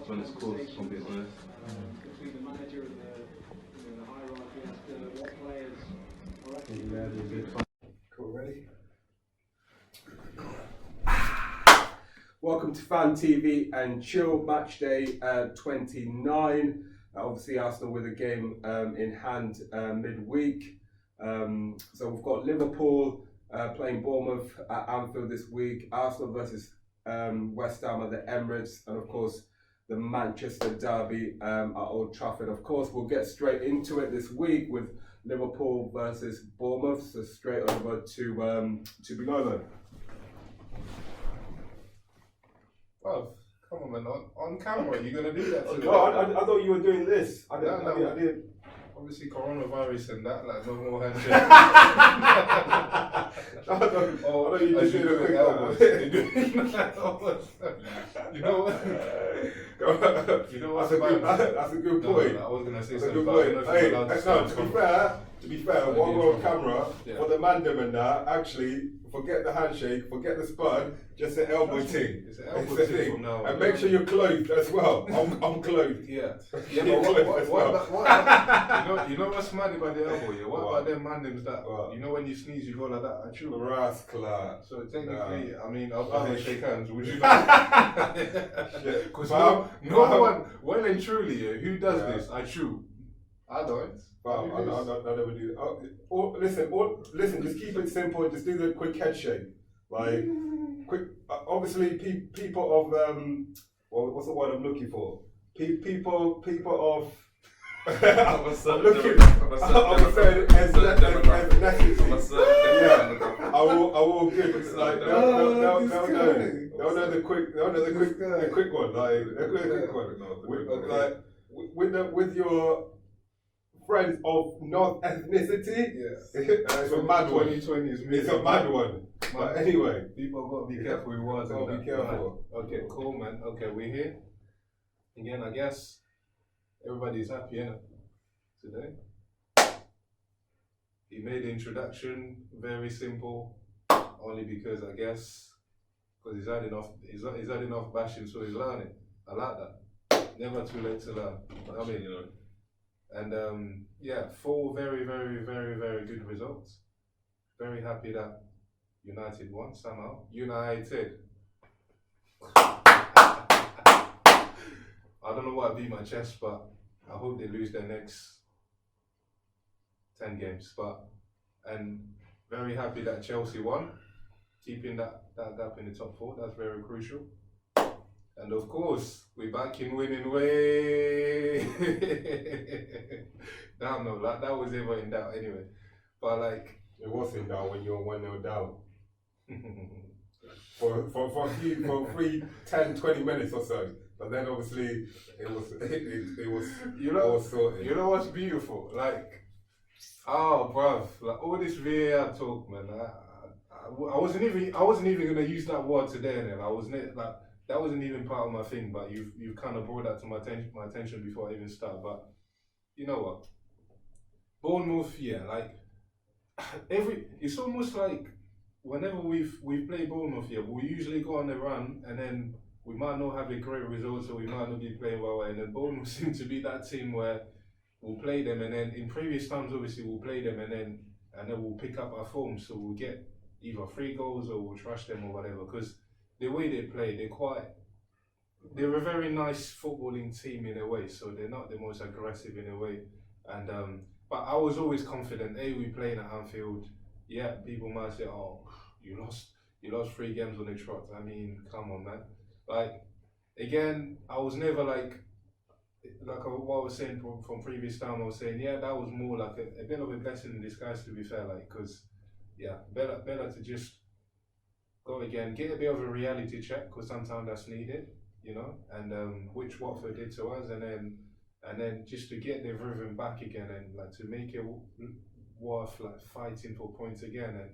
run its course, if I'm being honest. Between the manager and the hierarchy as to what players are actually Cool, ready? Welcome to Fan TV and Chill Match Day 29. Obviously, Arsenal with a game in hand midweek. So we've got Liverpool playing Bournemouth at Anfield this week. Arsenal versus West Ham at the Emirates, and of course the Manchester Derby at Old Trafford. Of course, we'll get straight into it this week with Liverpool versus Bournemouth. So straight over to Bilolo. Bruv, come on, man. On camera, you're going to do that today? No, I thought you were doing this. I didn't. Obviously, coronavirus and that, like, no more handshake. I thought you just did a quick elbows. You know what? You know what's That's a good point. No, I was going to say That's a something. good point. Hey, to be fair, while we're on camera, for the mandem and that, actually, forget the handshake, forget the spud, just an elbow ting. It's an elbow ting from now on. And make sure you're clothed as well. I'm clothed. Yeah. But you know what's mad about the elbow? Yeah? What about them mandems that, you know when you sneeze, you go like that? I chew. Rascal. So technically, I mean, I'll probably shake hands. Would you not? Because no one, well and truly, who does this? I chew. I don't. I never do that. Listen, just keep it simple. Just do the quick head shake. Like, quick. Obviously, people of what's the word I'm looking for? People of. I'm looking. I'm saying ethnicity. I will give. It's like they'll know the quick one. Like the quick one. With your friends of North ethnicity, yes. It's a mad one. 2020 is It's a mad one. But anyway, people got to be careful with words. Be careful. Okay, cool, man. Okay, we're here again. I guess everybody's happy, innit? Today. He made the introduction very simple, only because I guess because he's had enough bashing, so he's learning. I like that. Never too late to learn. I mean, you know. And 4 very, very, very, very good results. Very happy that United won somehow. United. I don't know why I beat my chest, but I hope they lose their next 10 games. And very happy that Chelsea won, keeping that gap in the top 4. That's very crucial. And of course, we're back in winning way. Damn, no, that was ever in doubt anyway. But like, it was in doubt when you were 1-0 down. for 10, 20 minutes or so. But then obviously it was sorted. You know what's beautiful? Like, oh bruv, like all this VAR talk, man. I wasn't even gonna use that word today, and I wasn't like. That wasn't even part of my thing, but you've kind of brought that to my attention before I even start. But you know what, Bournemouth, like it's almost like whenever we've played Bournemouth, we'll usually go on the run, and then we might not have a great result, or we might not be playing well, and then Bournemouth seem to be that team where we'll play them, and then in previous times, obviously we'll play them, and then we'll pick up our form, so we'll get either 3 goals or we'll trash them or whatever, because the way they play, they're a very nice footballing team in a way, so they're not the most aggressive in a way. And but I was always confident. We playing at Anfield. Yeah, people might say, "Oh, you lost 3 games on the trot." I mean, come on, man. Like again, I was never like what I was saying from previous time. I was saying, that was more like a bit of a blessing in disguise, to be fair. Like, because better to just go again, get a bit of a reality check, because sometimes that's needed, you know, and which Watford did to us, and then just to get the rhythm back again, and like to make it worth like fighting for points again,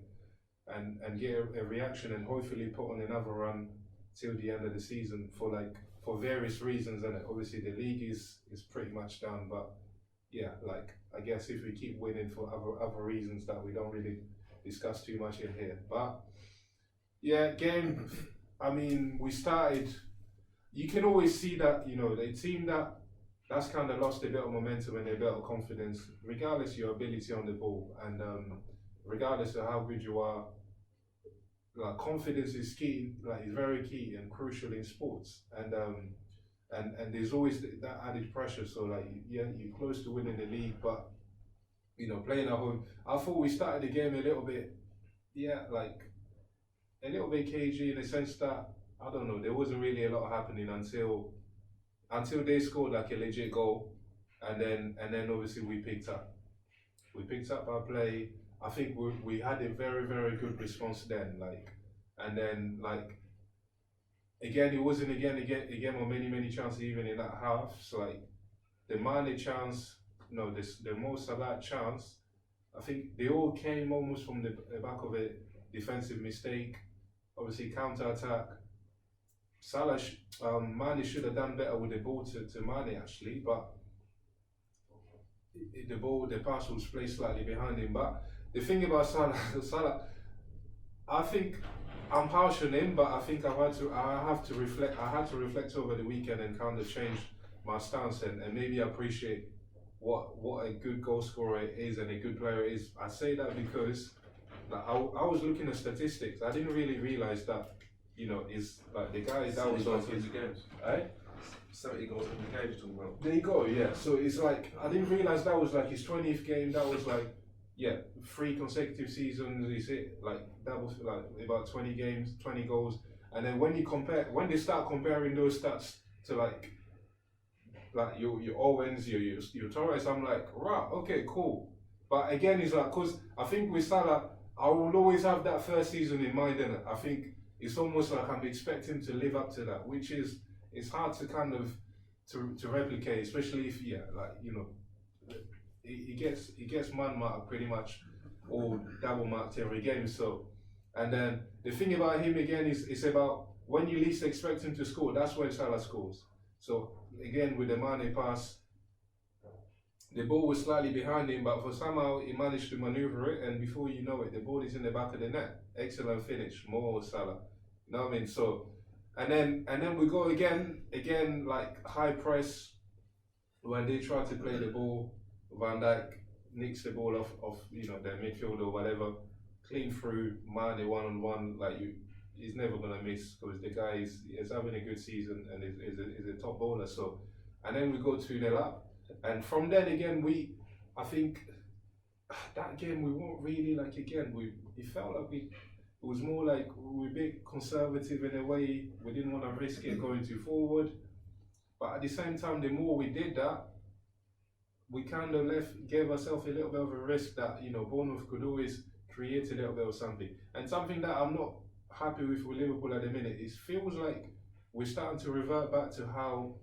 and get a reaction, and hopefully put on another run till the end of the season for various reasons. And obviously the league is pretty much done, but like I guess if we keep winning for other reasons that we don't really discuss too much in here, but game. I mean, we started you can always see that, you know, the team that's kind of lost a bit of momentum and a bit of confidence, regardless of your ability on the ball, and regardless of how good you are. Like, confidence is key, like, it's very key and crucial in sports, and there's always that added pressure. So, like, yeah, you're close to winning the league, but, you know, playing at home, I thought we started the game a little bit, like a little bit cagey, in the sense that, I don't know, there wasn't really a lot happening until they scored like a legit goal, and then obviously we picked up our play. I think we had a very, very good response then, like, and then, like, again, it wasn't again on many chances even in that half. So, like, the Mane chance, no, the Mo Salah chance, I think they all came almost from the back of a defensive mistake. Obviously, counter attack. Salah, Mane should have done better with the ball to Mane actually, but the pass was placed slightly behind him. But the thing about Salah, I think I'm harsh on him, but I think I had to reflect over the weekend and kind of change my stance and maybe appreciate what a good goal scorer is and a good player is. I say that because, like, I was looking at statistics. I didn't really realize that, you know, is like the guy that was like his games. 70 goals in the game you're talking about. There you go, yeah. So it's like, I didn't realize that was like his 20th game. That was like, 3 consecutive seasons. Is it like that was like about 20 games, 20 goals. And then when they start comparing those stats to like your Owens, your Torres, I'm like, right, okay, cool. But again, it's like, cause I think with Salah, I will always have that first season in mind, innit? I think it's almost like I'm expecting to live up to that, which is, it's hard to kind of to replicate, especially if he gets man marked pretty much, or double marked every game. So, and then the thing about him again is it's about when you least expect him to score, that's when Salah scores. So again with the Mane pass, the ball was slightly behind him, but for somehow he managed to maneuver it, and before you know it, the ball is in the back of the net. Excellent finish, more Salah. You know what I mean? So, and then we go again, like high press. When they try to play the ball, Van Dijk nicks the ball off their midfield or whatever, clean through, Mane one-on-one, like he's never gonna miss, because the guy is having a good season and is a top bowler. So, and then we go 2-0 up, and from then again I think that game we weren't really like, again it felt like it was more like we were a bit conservative in a way. We didn't want to risk it going too forward, but at the same time, the more we did that, we kind of gave ourselves a little bit of a risk that, Bournemouth could always create a little bit of something. And something that I'm not happy with Liverpool at the minute, it feels like we're starting to revert back to how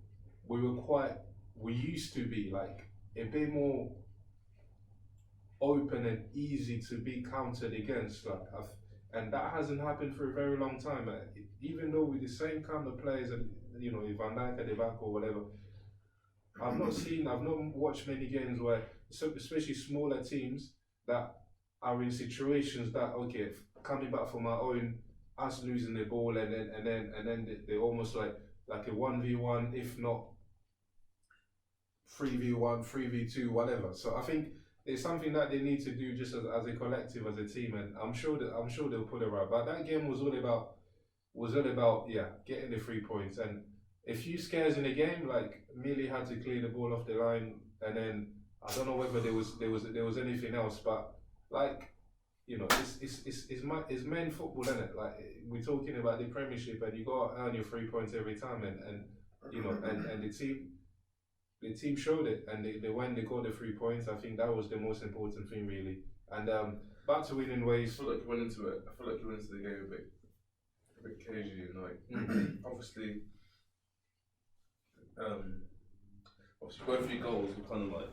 we used to be, like a bit more open and easy to be countered against. And that hasn't happened for a very long time. Even though with the same kind of players, and Van Dijk at the back or whatever, I've not watched many games where, especially smaller teams that are in situations that, okay, coming back from our own, us losing the ball, and then they're almost like a 1v1, if not 3v1, 3v2, whatever. So I think it's something that they need to do just as a collective, as a team, and I'm sure they'll put it right. But that game was all about getting the 3 points, and a few scares in the game, like Millie had to clear the ball off the line, and then I don't know whether there was anything else, but like, it's men football, isn't it? Like, we're talking about the Premiership, and you got to earn your 3 points every time, and the team showed it, and when they got the 3 points, I think that was the most important thing, really. And back to winning ways. I feel like you went into the game a bit cagey, and like obviously both of your goals were kind of like,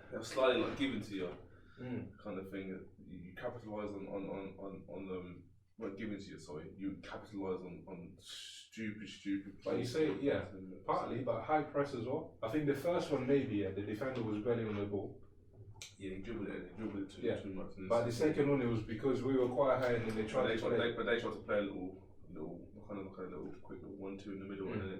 they were slightly like given to you, kind of thing. You capitalise on them. Well, given to you, sorry. You capitalise on stupid. But you say, partly, but high press as well. I think the first one maybe, the defender was belly on the ball. Yeah, he dribbled it too much. But the second one, it was because we were quite high, and then they tried to play. But they tried to play a little kind of like a little quick 1-2 in the middle, and then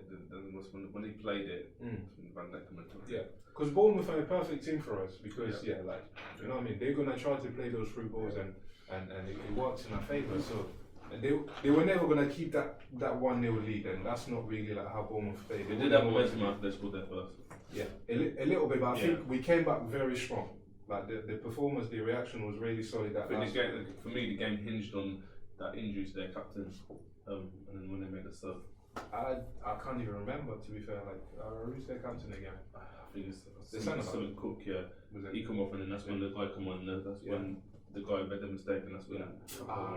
when he played it, Van Dijk come into it. Yeah, because Bournemouth are a perfect team for us because like you know what I mean, they're gonna try to play those through balls and it works in our favour. So and they were never gonna keep that 1-0 lead, and that's not really like how Bournemouth played. They did have momentum after they scored their first. Yeah, a little bit, but I think we came back very strong. Like the performance, the reaction was really solid. For me, the game hinged on that injury to their captain, and then when they made the sub. I can't even remember, to be fair. Like, who's their captain again? I think it's Simon Cook. Yeah, he come off, and then that's when the guy come on. And that's when the guy made the mistake, and that's when.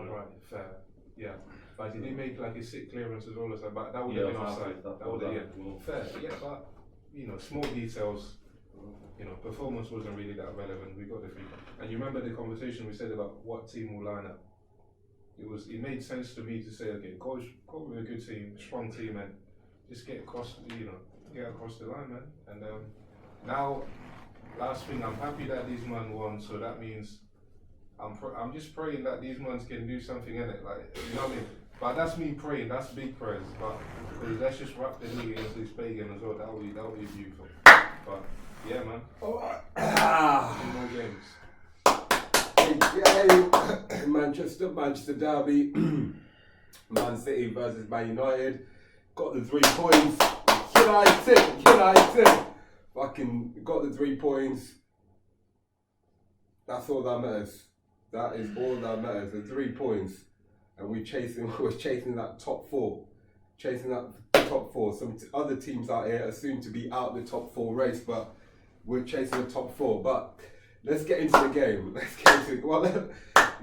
Right, fair. Yeah, but did he make like a sick clearance as well? But that would have been offside. That would have fair. Yeah, but you know, small details. You know, performance wasn't really that relevant. We got the free. And you remember the conversation we said about what team will line up? It made sense to me to say, okay, go with a good team, strong team, and just get across the line, man. And now, last thing, I'm happy that these men won. So that means I'm just praying that these men can do something in it, like you know what I mean. But that's me praying. That's big prayers. But because let's just wrap the league against this pagan as well. That would be beautiful. But yeah, man. Two more games. Manchester Derby, Man City versus Man United. Got the 3 points. United. Fucking got the 3 points. That's all that matters. That is all that matters. The 3 points, and we're chasing that top 4. Chasing that top 4. Some other teams out here are soon to be out the top 4 race, but we're chasing the top 4. But let's get into the game.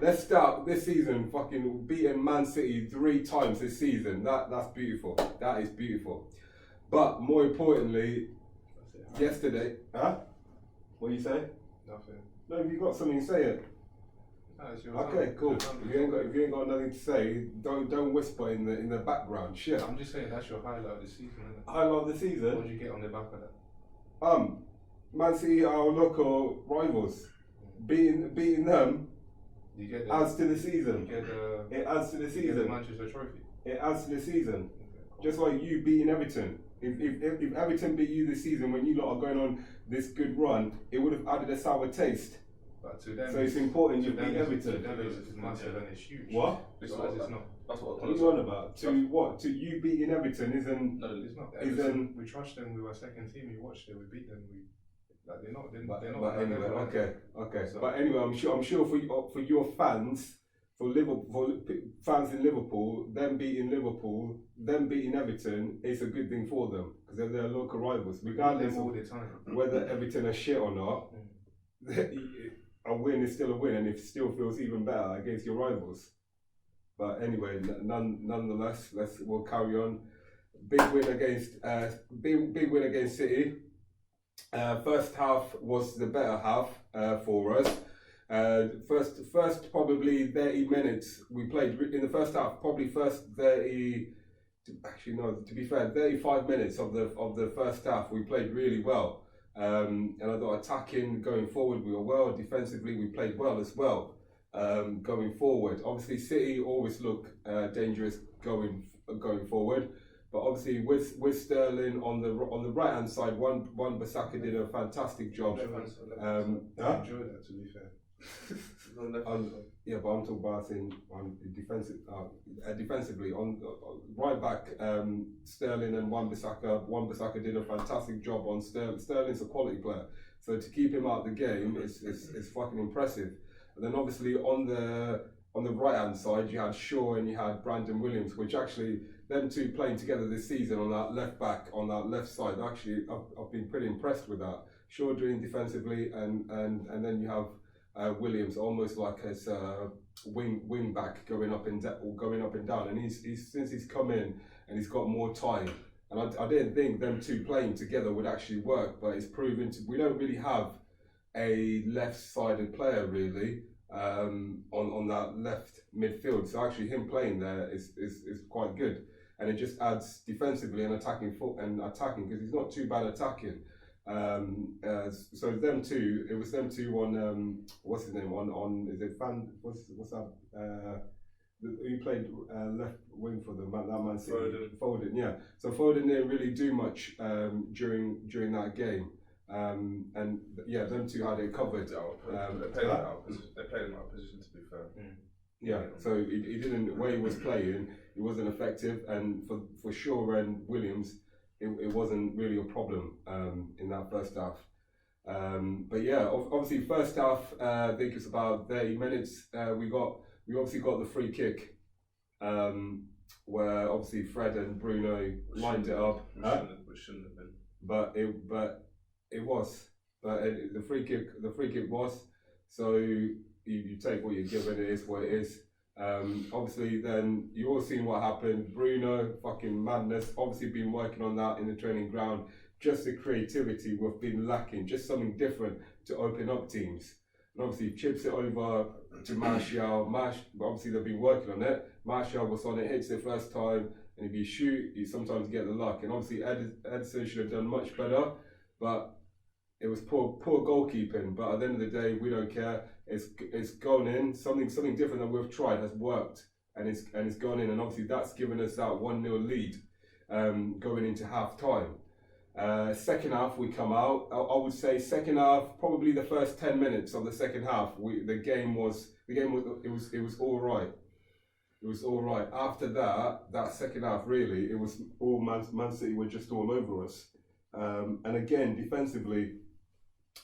Let's start this season fucking beating Man City 3 times this season. That's beautiful. That is beautiful. But more importantly, yesterday, what do you say? Nothing. No, if you got something to say it. Okay, cool. If you ain't got nothing to say, don't whisper in the background. Shit. I'm just saying that's your highlight of the season, isn't it? Highlight of the season. What did you get on the back of that? Man City, our local rivals, beating them adds to the season. It adds to the season. The Manchester Trophy. It adds to the season. Just like you beating Everton. If Everton beat you this season when you lot are going on this good run, it would have added a sour taste. But to them, so it's important you beat Everton. To them it's massive and it's huge. What? It's not. What are you on about? To you beating Everton isn't? No, it's not. Everton, we trust them. We were second team. We watched it. We beat them. They're not. But anyway, okay. So, but anyway, I'm sure for your fans, for Liverpool fans in Liverpool, them beating Everton, it's a good thing for them because they're local rivals, regardless all the time. Whether Everton are shit or not. A win is still a win, and it still feels even better against your rivals. But anyway, nonetheless, we'll carry on. Big win against City. First half was the better half for us. First probably 30 minutes we played in the first half. Probably first 30. Actually, no. To be fair, 35 minutes of the first half we played really well. And I thought attacking, going forward, we were well. Defensively, we played well as well. Going forward, obviously City always look dangerous going forward. But obviously with Sterling on the right hand side, Wan-Bissaka did a fantastic job. I enjoyed that, to be fair. Yeah, but I'm talking about on defensively on right back. Sterling and Wan-Bissaka did a fantastic job on Sterling. Sterling's a quality player, so to keep him out of the game is fucking impressive. And then obviously on the right hand side you had Shaw and you had Brandon Williams, which actually them two playing together this season on that left back on that left side. Actually, I've been pretty impressed with that. Shaw doing defensively and then you have. Williams almost like his wing back going up and down, and he's since he's come in and he's got more time, and I didn't think them two playing together would actually work, but it's proven to. We don't really have a left-sided player really on that left midfield, so actually him playing there is quite good, and it just adds defensively and attacking because he's not too bad attacking. So them two, it was them two on what's his name on is it what's that He played left wing for them, that Man City. Foden. Yeah. So Foden didn't really do much during that game. And yeah, them two had it covered. They played him out of position, to be fair. Yeah, so he didn't, where he was playing, he wasn't effective, and for Shaw and Williams, it wasn't really a problem in that first half. But yeah, obviously first half, I think it's about 30 minutes. We obviously got the free kick, where obviously Fred and Bruno lined it up. Which shouldn't have been. But it was. But the free kick was. So you take what you're given. It is what it is. Obviously, then you all seen what happened. Bruno, fucking madness. Obviously, been working on that in the training ground. Just the creativity we've been lacking. Just something different to open up teams. And obviously, chips it over to Martial. Obviously, they've been working on it. Martial was on it, hits it first time, and if you shoot, you sometimes get the luck. And obviously, Edison should have done much better, but it was poor goalkeeping. But at the end of the day, we don't care. It's gone in. Something different that we've tried has worked, and it's gone in. And obviously, that's given us that 1-0 lead going into half time. Second half, we come out. I would say second half, probably the first 10 minutes of the second half, it was all right. It was all right. After that second half, really, it was all Man City were just all over us. And again, defensively,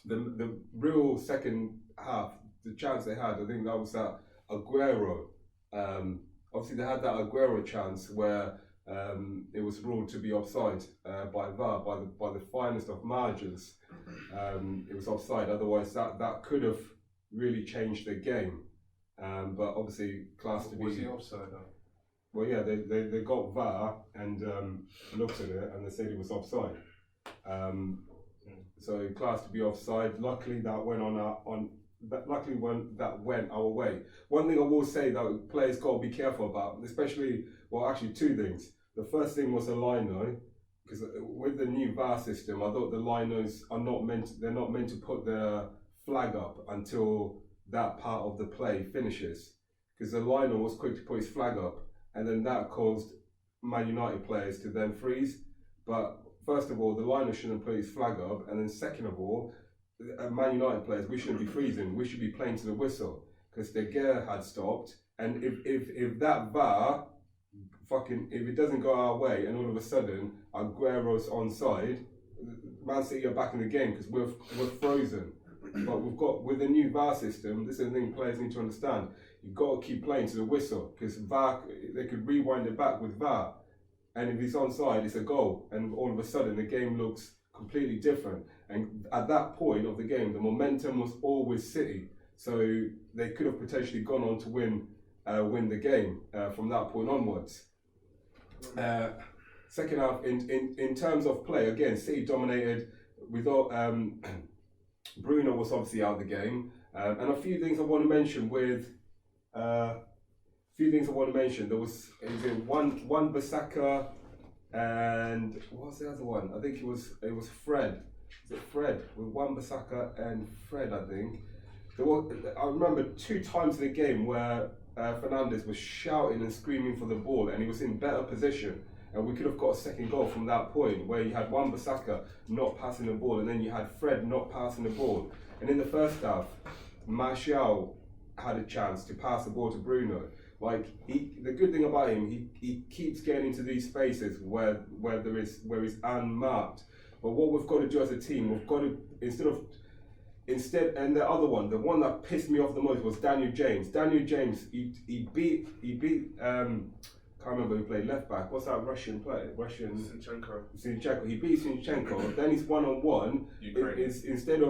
the real second half, the chance they had, I think that was that Aguero. Obviously, they had that Aguero chance where it was ruled to be offside by VAR, by the finest of margins. It was offside. Otherwise, that could have really changed the game. But obviously, class to be. Was he offside though? Well, yeah, they got VAR and looked at it and they said it was offside. So class to be offside. Luckily, that went that went our way. One thing I will say that players got to be careful about, especially, well, actually two things. The first thing was a lino, because with the new VAR system, I thought the linos are not meant to put their flag up until that part of the play finishes, because the lino was quick to put his flag up, and then that caused Man United players to then freeze. But first of all, the lino shouldn't put his flag up, and then second of all, Man United players, we shouldn't be freezing. We should be playing to the whistle, because the gear had stopped, and if that VAR if it doesn't go our way, and all of a sudden Aguero's onside, Man City are back in the game because we're frozen. But with the new VAR system, this is the thing players need to understand. You've got to keep playing to the whistle, because VAR, they could rewind it back with VAR, and if he's onside, it's a goal, and all of a sudden the game looks completely different. And at that point of the game, the momentum was always City, so they could have potentially gone on to win the game from that point onwards. Second half, in terms of play, again, City dominated. We thought Bruno was obviously out of the game, and a few things I want to mention. There was one Bissaka, and what was the other one? I think it was Fred. Is it Fred? With one Bissaka and Fred, I think. I remember 2 times in the game where Fernandes was shouting and screaming for the ball, and he was in better position, and we could have got a second goal from that point, where you had one Bissaka not passing the ball, and then you had Fred not passing the ball. And in the first half, Martial had a chance to pass the ball to Bruno. The good thing about him, he keeps getting into these spaces where he's unmarked. But what we've got to do as a team, we've got to and the other one, the one that pissed me off the most, was Daniel James. Daniel James, he beat can't remember who played left back. What's that Russian player? Zinchenko. He beat Zinchenko. Then he's 1-on-1. Instead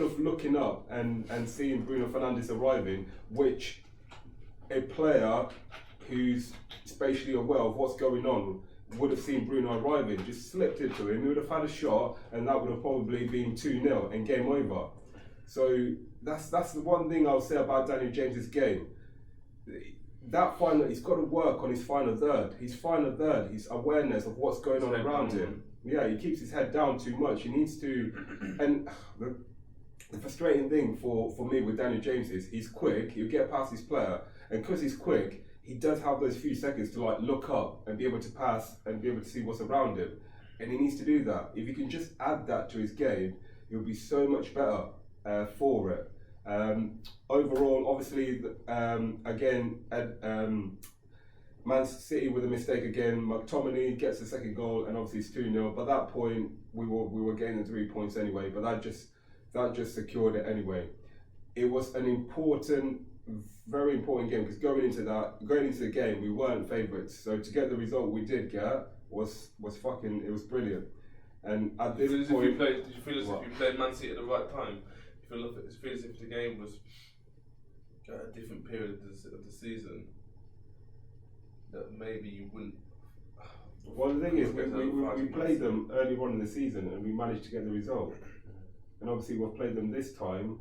of looking up and seeing Bruno Fernandes arriving, which a player who's spatially aware of what's going on would have seen Bruno arriving, just slipped it to him, he would have had a shot, and that would have probably been 2-0 and game over. So that's the one thing I'll say about Daniel James's game. That final, he's got to work on his final third. His awareness of what's going on around him. Yeah, he keeps his head down too much. He needs to, and the frustrating thing for me with Daniel James is he's quick, he'll get past his player, and because he's quick, he does have those few seconds to like look up and be able to pass and be able to see what's around him, and he needs to do that. If he can just add that to his game, he'll be so much better for it. Overall, obviously, again, Man City with a mistake again. McTominay gets the second goal, and obviously it's 2-0. By that point, we were getting the 3 points anyway. But that just secured it anyway. It was an important, very important game, because going into the game, we weren't favourites. So to get the result we did get was brilliant. And at this point, did you feel as if you played Man City at the right time? You feel as if the game was at a different period of the season, that maybe you wouldn't. Well, the thing is, we played them early on in the season and we managed to get the result. And obviously, we've played them this time.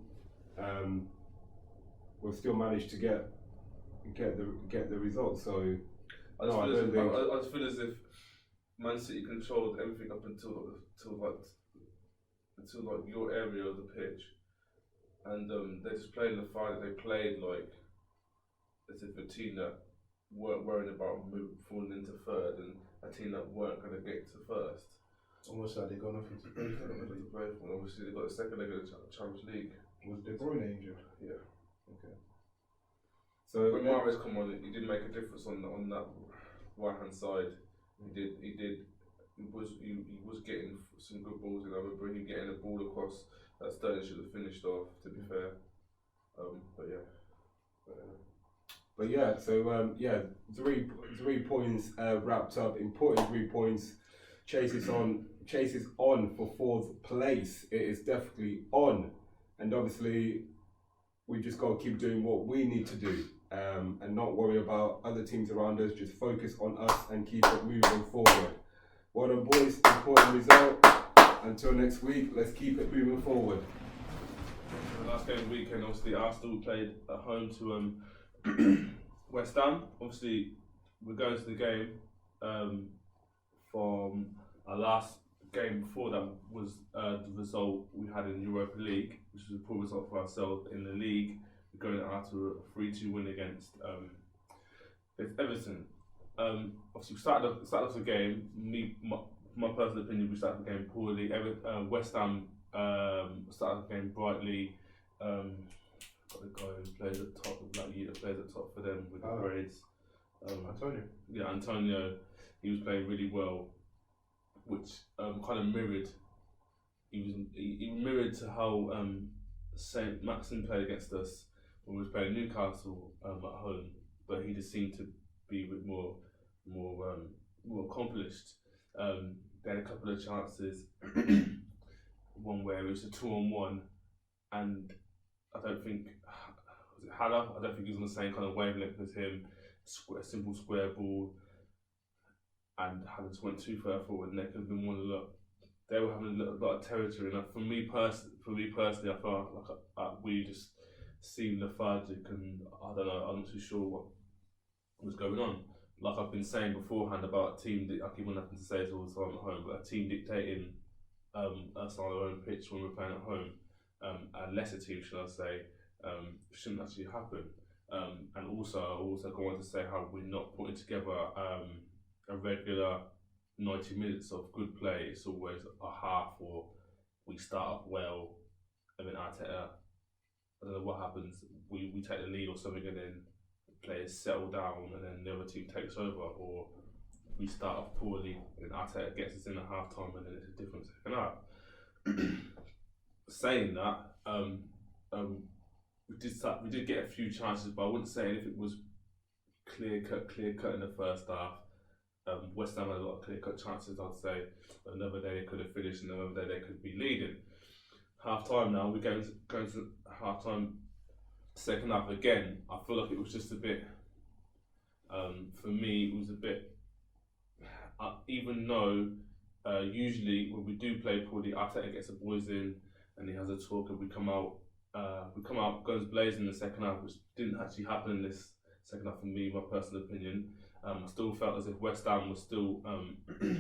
We've still managed to get the result. So I just feel as if Man City controlled everything up until your area of the pitch, and they just played in the final. They played like as if a team that weren't worried about falling into third, and a team that weren't going to get to first. Almost like they got nothing to play for. Obviously, they got the second leg of the Champions League. Was De Bruyne injured? Yeah. Okay. So when Mahrez come on, he did make a difference on that right hand side. He was getting some good balls in. I remember him getting a ball across that Sterling should have finished off, to be fair. But yeah, so 3 points wrapped up. Important 3 points. Chases on for fourth place. It is definitely on, and obviously we just got to keep doing what we need to do, and not worry about other teams around us. Just focus on us and keep it moving forward. Well done, boys. Important result. Until next week, let's keep it moving forward. The last game of the weekend, obviously Arsenal played at home to West Ham. Obviously, we're going to the game from our last game before that was the result we had in Europa League, which was a poor result for ourselves in the league. We're going out to a 3-2 win against Everton. Obviously, we started off the game. My personal opinion, we started the game poorly. West Ham started the game brightly. Got the guy who plays at top, plays at top for them with the braids. Antonio. Yeah, Antonio. He was playing really well, which kind of mirrored. He mirrored to how Saint Maxim played against us when we was playing Newcastle at home, but he just seemed to be a bit more accomplished. They had a couple of chances. One where it was a 2-on-1, and I don't think was it Haller. I don't think he was on the same kind of wavelength as him. A simple square ball, and Haller just went too far forward, and they could have been one lot. They were having a lot of territory, and for me personally, I felt like we just seemed lethargic, and I don't know. I'm not too sure what was going on. Like I've been saying beforehand about a team, I keep on having to say it all the time at home, but a team dictating us on our own pitch when we're playing at home, a lesser team, should I say, shouldn't actually happen. And also, I also go on to say how we're not putting together a regular 90 minutes of good play. It's always a half, or we start off well, and then Arteta, I don't know what happens, we take the lead or something, and then players settle down, and then the other team takes over, or we start off poorly, and Arteta gets us in at half time, and then it's a different second half. Saying that, we did get a few chances, but I wouldn't say anything was clear cut in the first half. West Ham had a lot of clear cut chances, I'd say. Another day they could have finished, and another day they could be leading. Half time now, we're going to half time. Second half again, I feel like it was just a bit, for me, it was a bit, even though usually when we do play poorly, Arteta gets the boys in and he has a talk, and we come out guns blazing in the second half, which didn't actually happen in this second half for me, my personal opinion. I still felt as if West Ham was still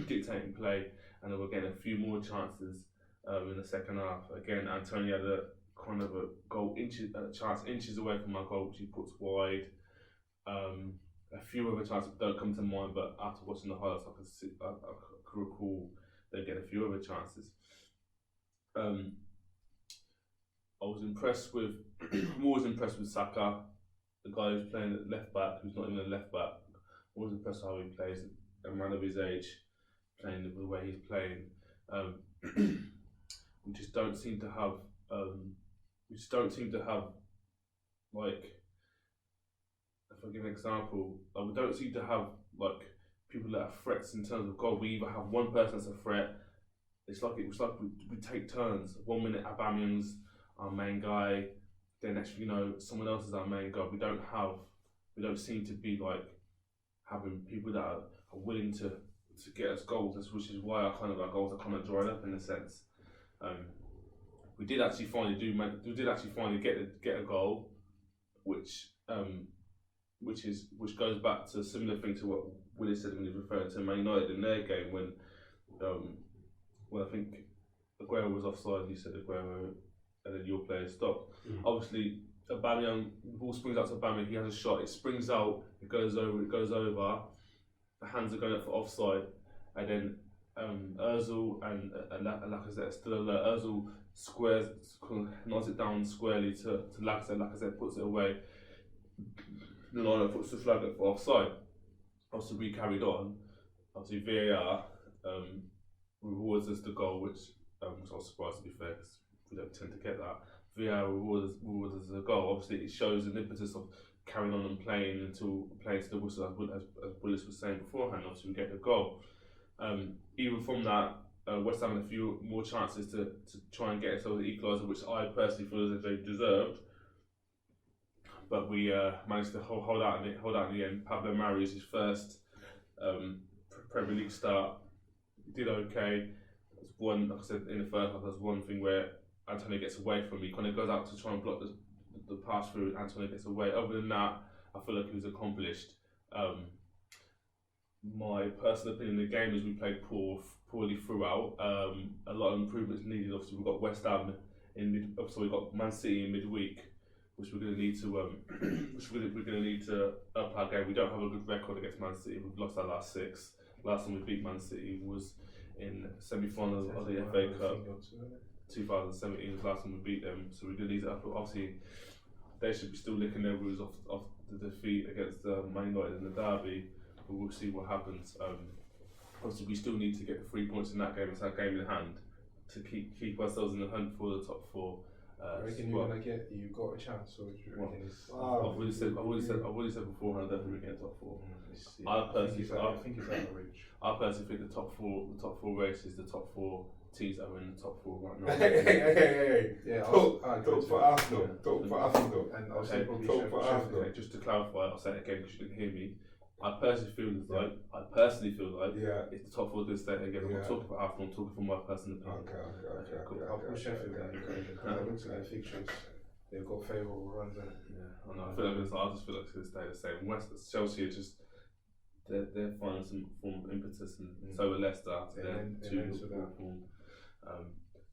dictating play, and they were getting a few more chances in the second half. Again, Antonio had a kind of a chance inches away from my goal, which he puts wide. a few other chances don't come to mind, but after watching the highlights, I could recall them getting a few other chances. I was impressed with. I'm always impressed with Saka, the guy who's playing at left back, who's not even a left back. I'm always impressed with how he plays. A man of his age, playing the way he's playing. We just don't seem to have. Like, if I give an example, we don't seem to have like people that are threats in terms of goal. We either have one person that's a threat. It's like we take turns. 1 minute Aubameyang's our main guy, then next thing you know, someone else is our main guy. We don't seem to be like having people that are willing to get us goals. Which is why our goals are kind of dried up in a sense. We did actually finally get a goal, which goes back to a similar thing to what Willis said when he was referring to Man United in their game when I think Aguero was offside. You said Aguero, and then your player stopped. Obviously, Aubameyang, the ball springs out to Aubameyang. He has a shot. It springs out. It goes over. The hands are going up for offside, and then Özil and Lacazette are still alert. Özil nods it down squarely to Lacazette. Lacazette puts it away. Lallana puts the flag up for offside. Obviously, we carried on. Obviously, VAR rewards us the goal, which I was surprised to be fair, because we don't tend to get that. VAR rewards us the goal. Obviously, it shows an impetus of carrying on and playing to the whistle, as Willis was saying beforehand. Obviously, we get the goal. Even from that, West Ham had a few more chances to try and get ourselves the equaliser, which I personally feel as if they deserved. But we managed to hold out in the end. Pablo Mari's his first Premier League start. He did okay. There's one, like I said in the first half, there's one thing where Antonio gets away from me. Kind of goes out to try and block the pass through. Antonio gets away. Other than that, I feel like he was accomplished. My personal opinion of the game is we played poorly throughout. A lot of improvements needed. Obviously, we've got West Ham we've got Man City in midweek, which we're going to need to up our game. We don't have a good record against Man City. We've lost our last 6. Last time we beat Man City was in semi-final of the FA Cup. 2017 was the last time we beat them. So we're going to need to up. Obviously, they should be still licking their wounds off the defeat against Man United in the Derby. But we'll see what happens. Obviously, we still need to get the 3 points in that game. It's our game in hand to keep ourselves in the hunt for the top 4. I reckon you're gonna you got a chance, or do you reckon it's? I've already said beforehand that we get top 4. I think it's out of reach. I personally think the top four race is the top 4 teams that are in the top 4 right now. Hey. Yeah, talk for Arsenal. Talk for Arsenal. And I'll say probably talk for Arsenal. Okay, just to clarify, I'll say it again because you didn't hear me. I personally feel like it's the top 4 going to stay again. I'm not talking for Arsenal. I'm talking for my personal opinion. Okay. Cool. I'll put Sheffield in the equation. It looks like their fixtures, they've got favourable runs in it. Yeah, I know. I just feel like it's going to stay the same. Chelsea are just they're finding some form of impetus, and so are Leicester.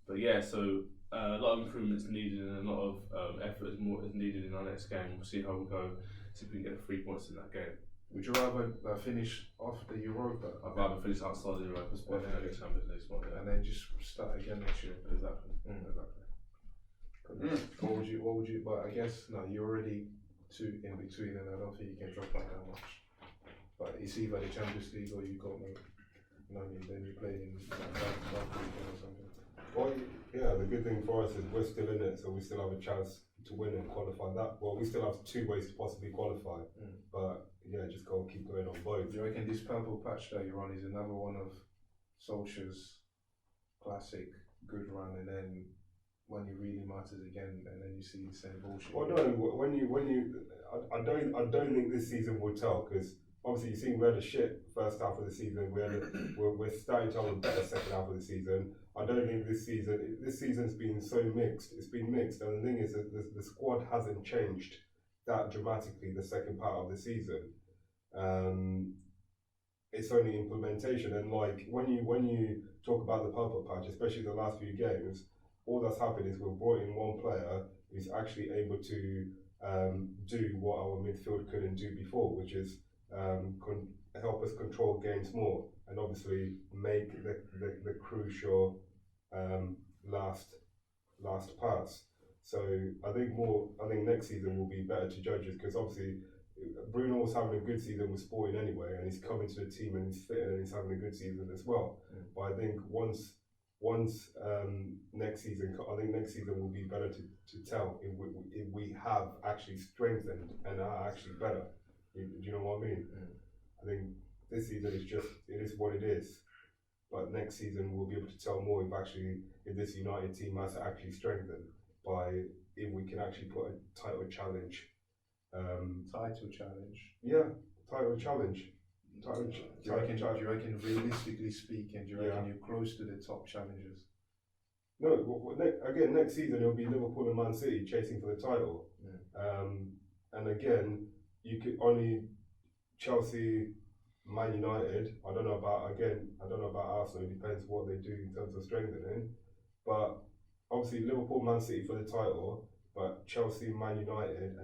But yeah, so a lot of improvements needed, and a lot of effort is needed in our next game. We'll see how we go. See if we can get 3 points in that game. Would you rather finish off the Europa? I'd rather finish outside the Europa spot than the Champions League spot, and then just start again next year. Exactly. What would you? But I guess you're already 2 in between, and I don't think you can drop back that much. But it's either the Champions League or you got then you play in back or something. Well, yeah, the good thing for us is we're still in it, so we still have a chance to win and qualify that. Well, we still have 2 ways to possibly qualify, but yeah, just keep going on both. Do you reckon this purple patch that you're on is another one of Solskjaer's classic good run, and then when it really matters again, and then you see the same bullshit? Well, no, I don't think this season will tell, because obviously you've seen we had a shit first half of the season. We're starting to have a better second half of the season. I don't think this season's been so mixed. It's been mixed, and the thing is that the squad hasn't changed that dramatically the second part of the season. It's only implementation, and like when you talk about the purple patch, especially the last few games, all that's happened is we've brought in one player who's actually able to do what our midfield couldn't do before, which is help us control games more, and obviously make the crucial last pass. So I think next season will be better to judges, because obviously Bruno was having a good season with Sporting anyway, and he's coming to the team and he's fit and he's having a good season as well. But I think once next season, I think next season will be better to tell if we have actually strengthened and are actually better. Do you know what I mean? I think this season it is what it is. But next season we'll be able to tell more if this United team has actually strengthened, by if we can actually put a title challenge. Title challenge. Yeah, title challenge. Do you reckon realistically speaking, do you reckon you're close to the top challengers? No, again, next season it'll be Liverpool and Man City chasing for the title. And again, you could only Chelsea, Man United. I don't know about Arsenal. It depends what they do in terms of strengthening. But obviously Liverpool, Man City for the title. But Chelsea, Man United,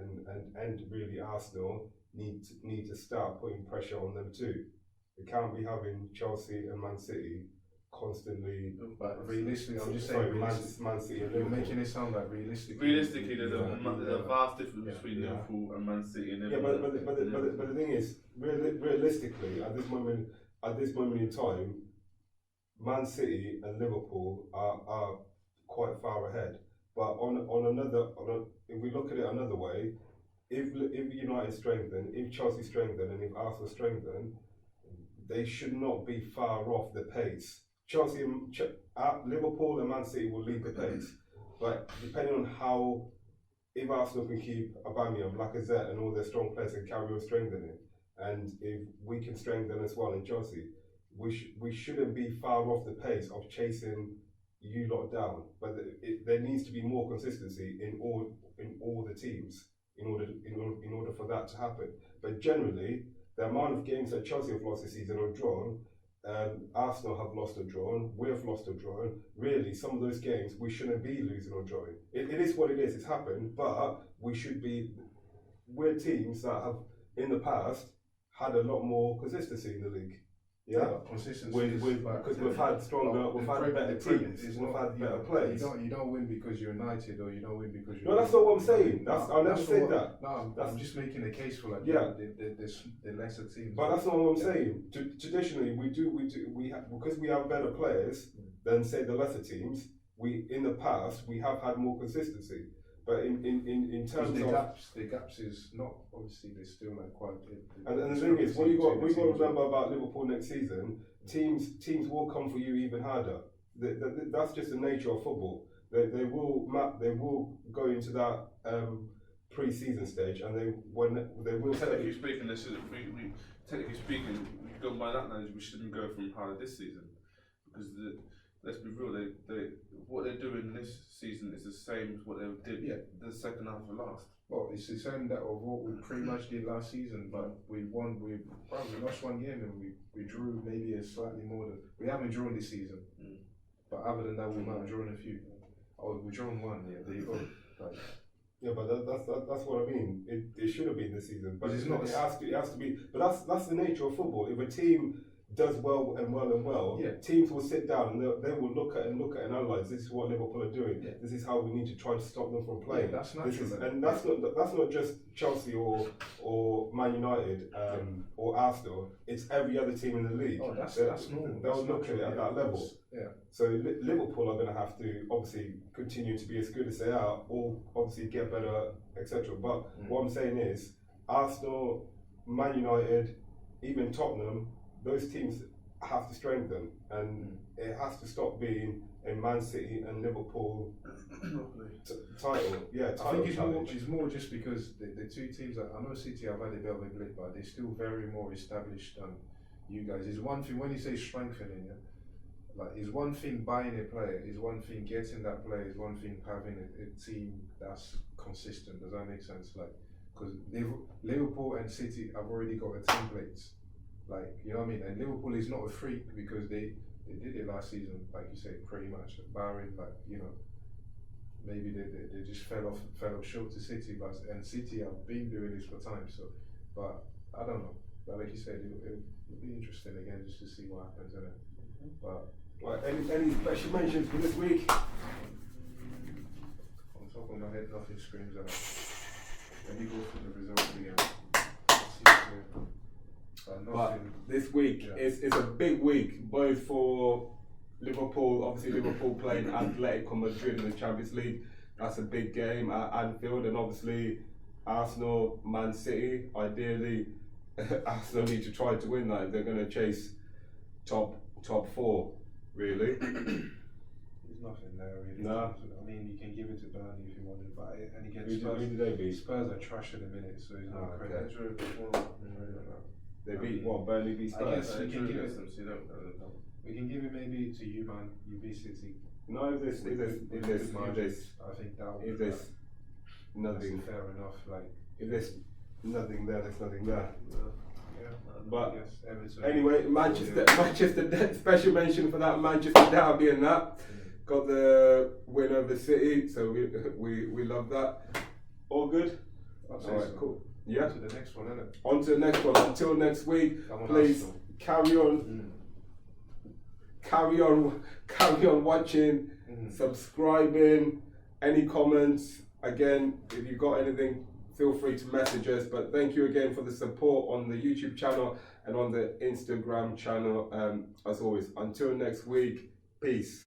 and really Arsenal need to start putting pressure on them too. They can't be having Chelsea and Man City constantly. But realistically, I'm just saying, Man City and you're Liverpool. making it sound like realistically. Realistically, there's a vast difference between Liverpool and Man City. And but the thing is, realistically, at this moment in time, Man City and Liverpool are quite far ahead. But if we look at it another way, if United strengthen, if Chelsea strengthen, and if Arsenal strengthen, they should not be far off the pace. Liverpool and Man City will lead the pace, but depending on if Arsenal can keep Aubameyang, Lacazette, and all their strong players and carry on strengthening, and if we can strengthen as well in Chelsea, we shouldn't be far off the pace of chasing you lot down. But there needs to be more consistency in all the teams in order for that to happen. But generally, the amount of games that Chelsea have lost this season or drawn, Arsenal have lost or drawn, we have lost or drawn. Really, some of those games we shouldn't be losing or drawing. It is what it is. It's happened, but we're teams that have in the past had a lot more consistency in the league. Yeah, consistency. Because we've had stronger, we've had better teams, we've had better players. You don't win because you're United, or you don't win because you're. No, that's not what I'm saying. I never said that. No, I'm just making a case for the lesser teams. But that's not what I'm saying. Traditionally, because we have better players than say the lesser teams. In the past we have had more consistency. But in terms of the gaps is not, obviously they're still like quite. And the thing is, what we got to remember about Liverpool next season, teams will come for you even harder. That's just the nature of football. They will go into that pre-season stage, and they will. Technically speaking, we go by that knowledge, we shouldn't go from harder this season, because let's be real, what they're doing this season is the same as what they did the second half of last. Well, it's the same of what we pretty much did last season, but we lost one game and we drew maybe a slightly more than, we haven't drawn this season. But other than that, we might have drawn a few. Oh, we drawn one, there you go. Yeah, but that's what I mean. It should have been this season, but it's not. It has to be. But that's the nature of football. If a team does well, teams will sit down and they will look at and analyse. This is what Liverpool are doing. Yeah. This is how we need to try to stop them from playing. Yeah, that's natural. And that's not just Chelsea or Man United or Arsenal. It's every other team in the league. Oh, that's normal. They'll look at it at that level. Yeah. So Liverpool are going to have to obviously continue to be as good as they are, or obviously get better, etc. But what I'm saying is, Arsenal, Man United, even Tottenham, those teams have to strengthen, and it has to stop being a Man City and Liverpool title. Yeah, title. I think it's more just because the two teams that I know City have had a bit of a blip, but they're still very more established than you guys. It's one thing when you say strengthening, like it's one thing buying a player, is one thing getting that player, is one thing having a team that's consistent. Does that make sense? Like, because Liverpool and City have already got a template. Like, you know what I mean? And Liverpool is not a freak because they did it last season, like you say, pretty much. Barring, like, you know, maybe they just fell off short to City, and City have been doing this for time. So, but I don't know. But like you said, it'll be interesting again just to see what happens in it. But Right, any special mentions for this week? on top of my head, nothing screams out. Let me go through the results again. But But nothing. this week Yeah. it's a big week, both for Liverpool. Obviously, Liverpool playing Atletico Madrid in the Champions League. That's a big game at Anfield, and obviously Arsenal, Man City. Ideally, Arsenal need to try to win that if they're going to chase top four. Really, There's nothing there really. No. I mean, you can give it to Burnley if you wanted, but and again, who did they beat? Spurs are trash at the minute, so he's not Oh, credit. okay. It's really performing. I don't know. They beat what? Burnley beat I guess Spurs. we can give it. them, so you don't know. We can give it maybe to you, man. You beat City. No, if there's With good margins. I think that would if be there's nothing, fair enough. Like, if there's nothing there, there's nothing there. yeah. But I guess Everton. anyway, Manchester, special mention for that Manchester derby and that. Got the win over City, so we love that. All good? I'll say Alright, so. cool. Yeah. To the next one, innit? On to the next one. Until next week, Come on, please Arsenal. carry on watching, subscribing. Any comments? Again, if you've got anything, feel free to message us. But thank you again for the support on the YouTube channel and on the Instagram channel. As always, until next week, peace.